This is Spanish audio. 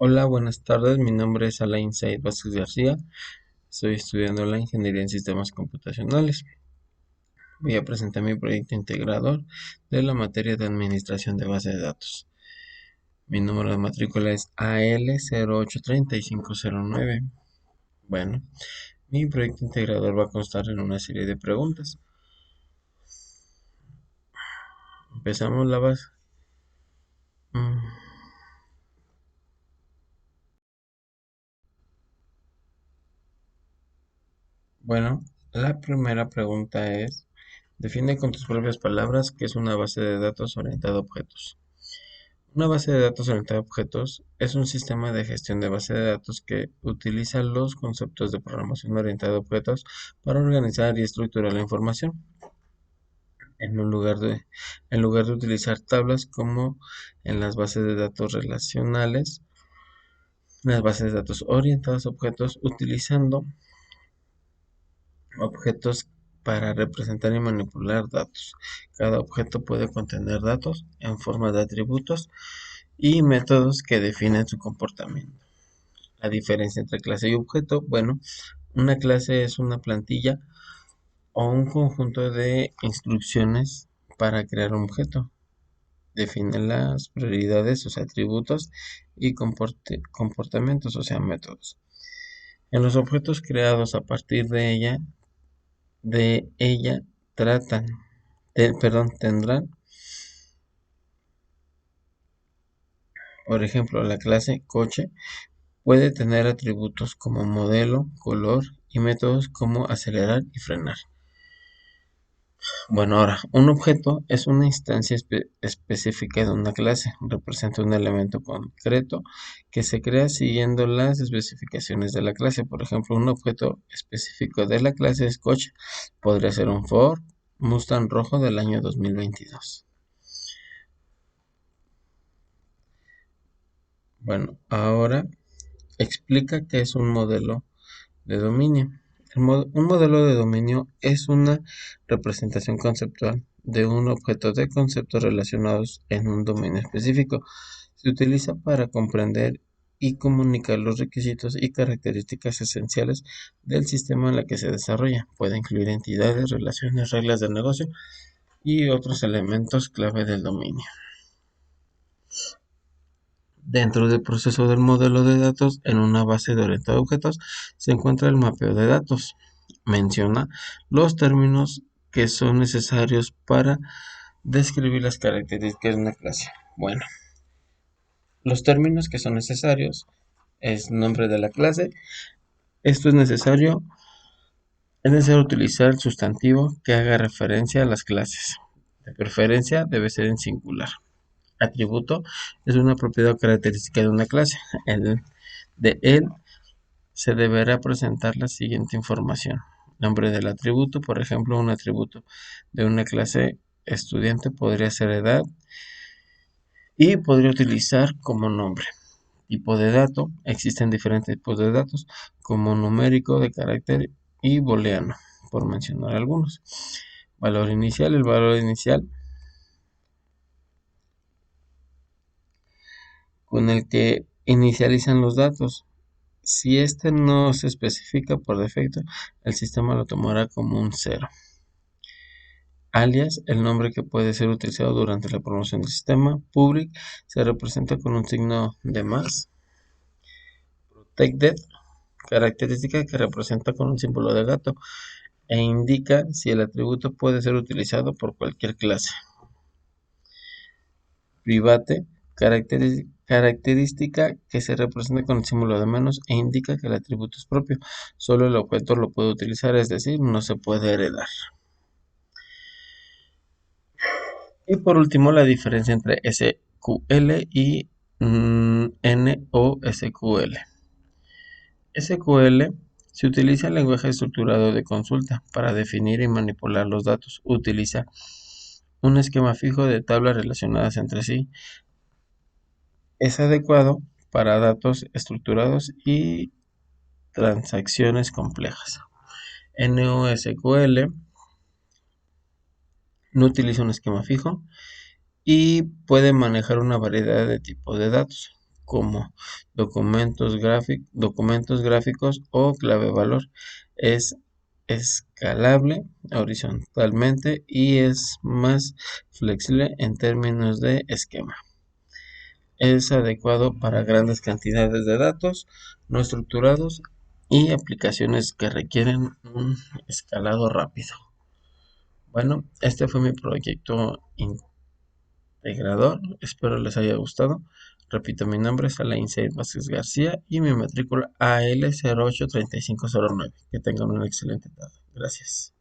Hola, buenas tardes. Mi nombre es Alain Said Vázquez García. Estoy estudiando la ingeniería en sistemas computacionales. Voy a presentar mi proyecto integrador de la materia de administración de base de datos. Mi número de matrícula es AL083509. Bueno, mi proyecto integrador va a constar en una serie de preguntas. Empezamos la base. Mm, Bueno, la primera pregunta es: define con tus propias palabras qué es una base de datos orientada a objetos. Una base de datos orientada a objetos es un sistema de gestión de base de datos que utiliza los conceptos de programación orientada a objetos para organizar y estructurar la información, en un lugar de, en lugar de utilizar tablas como en las bases de datos relacionales. Las bases de datos orientadas a objetos utilizando objetos para representar y manipular datos. Cada objeto puede contener datos en forma de atributos y métodos que definen su comportamiento. La diferencia entre clase y objeto: bueno, una clase es una plantilla o un conjunto de instrucciones para crear un objeto. Define las prioridades, o sea, atributos y comportamientos, o sea, métodos. En los objetos creados a partir de ella tendrán, por ejemplo, la clase coche puede tener atributos como modelo, color y métodos como acelerar y frenar. Bueno, ahora, un objeto es una instancia específica de una clase. Representa un elemento concreto que se crea siguiendo las especificaciones de la clase. Por ejemplo, un objeto específico de la clase es coche. Podría ser un Ford Mustang rojo del año 2022. Bueno, ahora explica qué es un modelo de dominio. Un modelo de dominio es una representación conceptual de un objeto de conceptos relacionados en un dominio específico. Se utiliza para comprender y comunicar los requisitos y características esenciales del sistema en la que se desarrolla. Puede incluir entidades, relaciones, reglas de negocio y otros elementos clave del dominio. Dentro del proceso del modelo de datos, en una base de orientado a objetos, se encuentra el mapeo de datos. Menciona los términos que son necesarios para describir las características de una clase. Bueno, los términos que son necesarios es nombre de la clase. Esto es necesario utilizar el sustantivo que haga referencia a las clases. De preferencia debe ser en singular. Atributo es una propiedad o característica de una clase. De él se deberá presentar la siguiente información: nombre del atributo. Por ejemplo, un atributo de una clase estudiante podría ser edad y podría utilizar como nombre. Tipo de dato: existen diferentes tipos de datos, como numérico, de carácter y booleano, por mencionar algunos. Valor inicial: el valor inicial con el que inicializan los datos. Si este no se especifica por defecto, el sistema lo tomará como un cero. Alias: el nombre que puede ser utilizado durante la promoción del sistema. Public: se representa con un signo de más. Protected: característica que representa con un símbolo de gato e indica si el atributo puede ser utilizado por cualquier clase. Private: característica que se representa con el símbolo de menos e indica que el atributo es propio. Solo el objeto lo puede utilizar, es decir, no se puede heredar. Y por último, la diferencia entre SQL y NoSQL. SQL se utiliza el lenguaje estructurado de consulta para definir y manipular los datos. Utiliza un esquema fijo de tablas relacionadas entre sí. Es adecuado para datos estructurados y transacciones complejas. NoSQL no utiliza un esquema fijo y puede manejar una variedad de tipos de datos. como documentos gráficos o clave valor. Es escalable horizontalmente y es más flexible en términos de esquema. Es adecuado para grandes cantidades de datos no estructurados y aplicaciones que requieren un escalado rápido. Bueno, este fue mi proyecto integrador. Espero les haya gustado. Repito, mi nombre es Alain Said Vázquez García y mi matrícula AL083509. Que tengan una excelente tarde. Gracias.